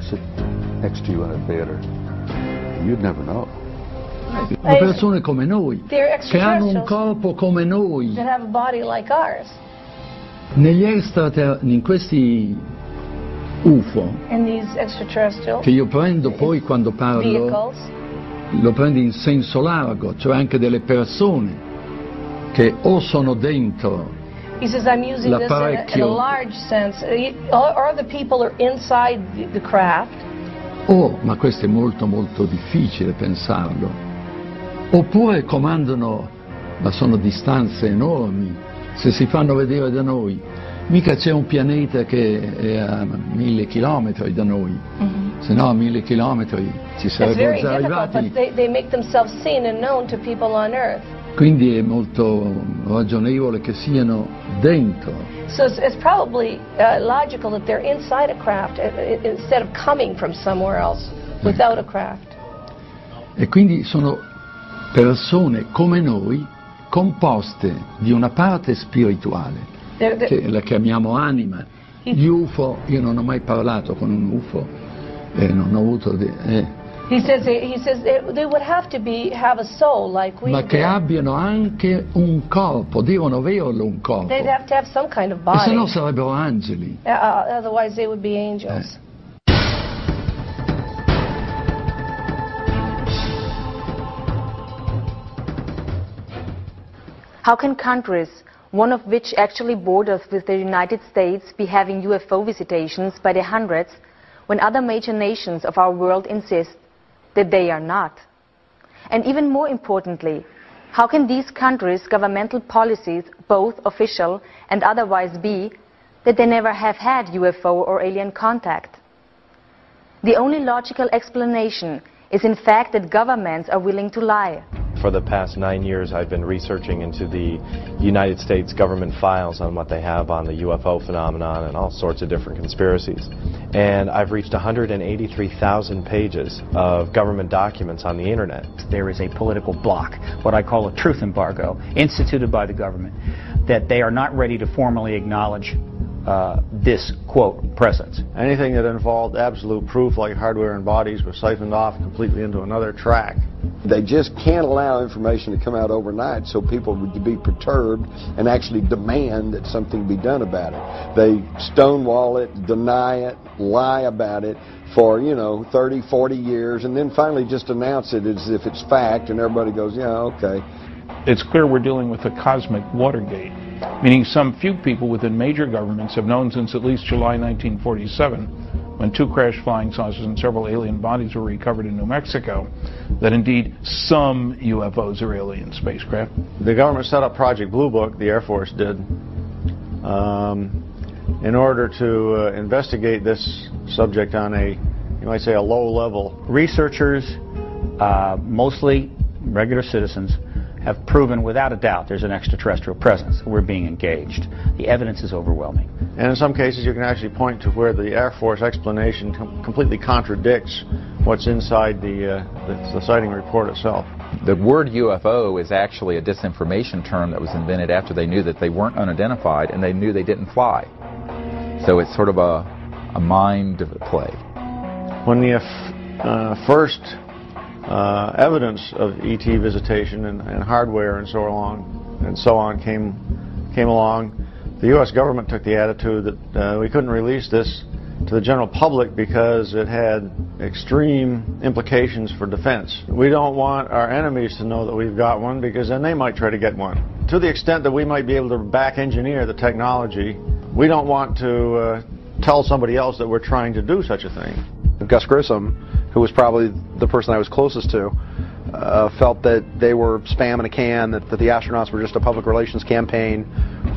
sit next to you in a theater, you'd never know. Sono persone come noi, che hanno un corpo come noi. That have a body like ours. In questi UFO, In these extraterrestrial che io prendo poi quando parlo, vehicles, lo prendo in senso largo, cioè anche delle persone che o sono dentro he says I'm using this in a large sense, or the people are inside the craft. Ma questo è molto molto difficile pensarlo, oppure comandano, ma sono distanze enormi, se si fanno vedere da noi, mica c'è un pianeta che è a 1000 chilometri da noi, se no a 1000 chilometri ci sarebbero già arrivati. They make themselves seen and known to people on Earth. Quindi è molto ragionevole che siano dentro. So it's probably logical that they're inside a craft instead of coming from somewhere else without a craft. E quindi sono persone come noi, composte di una parte spirituale, che la chiamiamo anima. Gli UFO, io non ho mai parlato con un UFO, non ho avuto... He says they would have to have a soul like we do. Ma che abbiano anche un corpo, devono averlo un corpo. They'd have to have some kind of body. E se no sarebbero angeli. Otherwise they would be angels. How can countries, one of which actually borders with the United States, be having UFO visitations by the hundreds when other major nations of our world insist that they are not? And even more importantly, how can these countries' governmental policies, both official and otherwise, be that they never have had UFO or alien contact? The only logical explanation is in fact that governments are willing to lie. For the past 9 years, I've been researching into the United States government files on what they have on the UFO phenomenon and all sorts of different conspiracies. And I've reached 183,000 pages of government documents on the internet. There is a political block, what I call a truth embargo, instituted by the government, that they are not ready to formally acknowledge this, quote, presence. Anything that involved absolute proof, like hardware and bodies, was siphoned off completely into another track. They just can't allow information to come out overnight so people would be perturbed and actually demand that something be done about it. They stonewall it, deny it, lie about it for, 30, 40 years, and then finally just announce it as if it's fact, and everybody goes, yeah, okay. It's clear we're dealing with a cosmic Watergate, meaning some few people within major governments have known since at least July 1947, when 2 crashed flying saucers and several alien bodies were recovered in New Mexico, that indeed some UFOs are alien spacecraft. The government set up Project Blue Book, the Air Force did, in order to investigate this subject on a, you might say, a low level. Researchers, mostly regular citizens, have proven without a doubt there's an extraterrestrial presence. We're being engaged. The evidence is overwhelming. And in some cases you can actually point to where the Air Force explanation completely contradicts what's inside the sighting report itself. The word UFO is actually a disinformation term that was invented after they knew that they weren't unidentified and they knew they didn't fly. So it's sort of a mind play. When the first evidence of ET visitation and hardware and so on came along, the U.S. government took the attitude that we couldn't release this to the general public because it had extreme implications for defense. We don't want our enemies to know that we've got one because then they might try to get one. To the extent that we might be able to back engineer the technology, we don't want to tell somebody else that we're trying to do such a thing. Gus Grissom, who was probably the person I was closest to, felt that they were spam in a can, that the astronauts were just a public relations campaign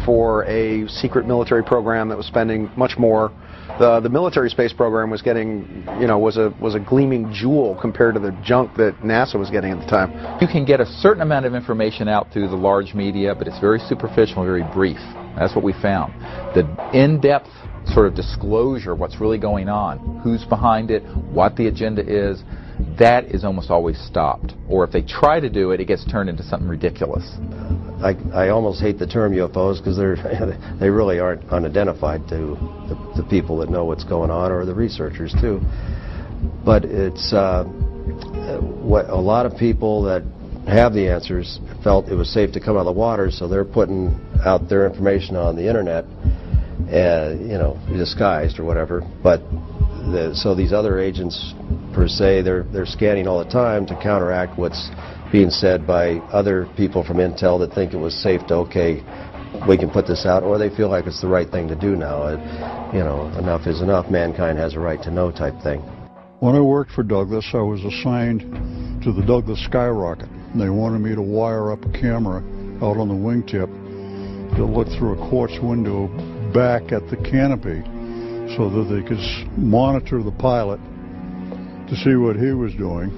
for a secret military program that was spending much more. The military space program was getting, was a gleaming jewel compared to the junk that NASA was getting at the time. You can get a certain amount of information out through the large media, but it's very superficial, very brief. That's what we found. The in-depth sort of disclosure of what's really going on, who's behind it, what the agenda is, that is almost always stopped. Or if they try to do it, it gets turned into something ridiculous. I almost hate the term UFOs because they really aren't unidentified to the people that know what's going on, or the researchers too. But it's what a lot of people that have the answers felt it was safe to come out of the water, so they're putting out their information on the internet, you know, disguised or whatever. But so these other agents, per se, they're scanning all the time to counteract what's being said by other people from Intel that think it was safe to, okay, we can put this out, or they feel like it's the right thing to do now. You know, enough is enough. Mankind has a right to know type thing. When I worked for Douglas, I was assigned to the Douglas Skyrocket. They wanted me to wire up a camera out on the wingtip to look through a quartz window back at the canopy so that they could monitor the pilot to see what he was doing.